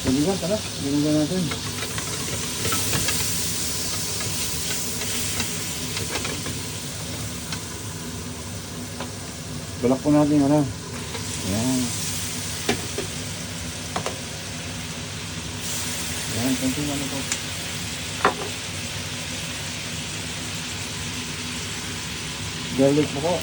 Kaibigan, tara. Ginagawa natin. Balak po natin, ano. Ayan. Ayan, konting ano po. Garlic po.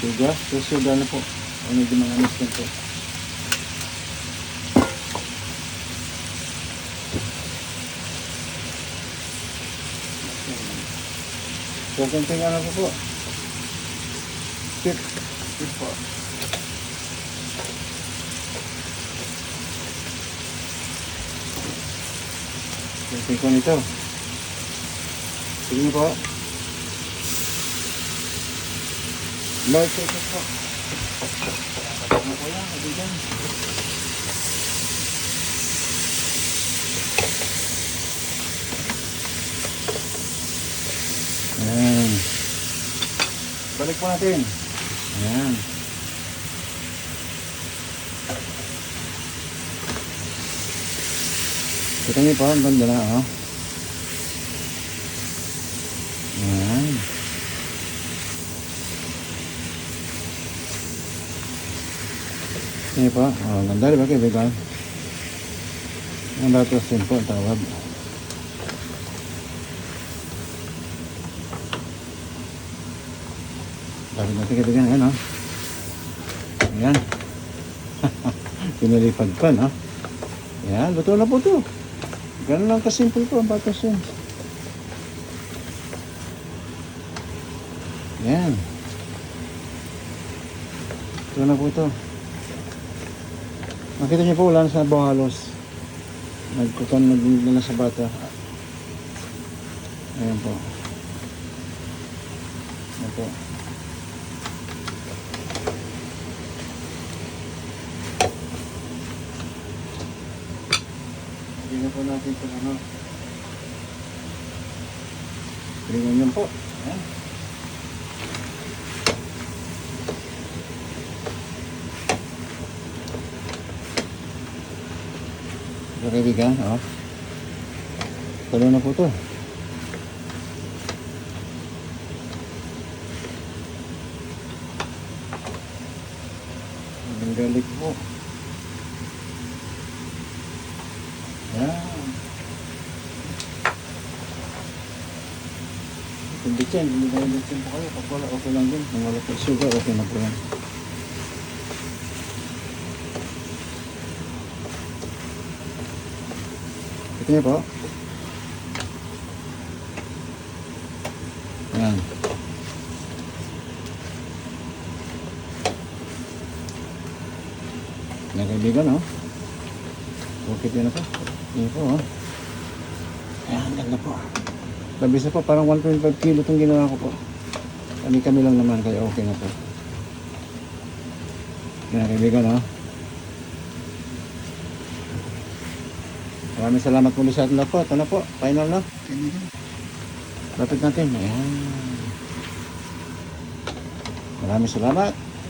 Sugar. So, sugar na po. Ano din mga anis po. So, konting ano po. Tip po. Konting ko nito. Sige po. Light check po. Ano po yan? Kaibigan. Ayan. Balik po natin. Ayan. Kita niyo po, ang ganda na, oh. Ayan. Kita niyo po, oh, ganda, diba kaibigan? Ang datos din po, ang tawag. Dami natin kaibigan, ayan, oh. Ayan. Pinalipad pa, no? Ayan, luto na po ito. Ganun lang kasimple po ang patos yun. Ayan. Luto na po ito. Makita niyo po, wala na sa buhalos. Nagkukan na sa bata. Ayan po. Ayan po. Tingnan po natin kung ano. Tingnan niyo po. Ayan. Ito kaibigan, oh. Tuloy na po ito. Ang garlic po. Yan. Kung bitsin, hindi tayo bitsin po kayo. Pag wala, okay lang din. Kung wala po sugar, okay na po yan. Ito niyo po. Yan. Yan kaibigan, oh. Okay din na po. Yan po, oh. Ayan, ganda po. Labis na po, parang 1.5 kilo itong ginawa ko po. Kami lang naman, kaya okay na po. Yan kaibigan, oh. Maraming salamat muli sa atin na po. Ito na po, final na. Lapit natin. Ayan. Maraming salamat.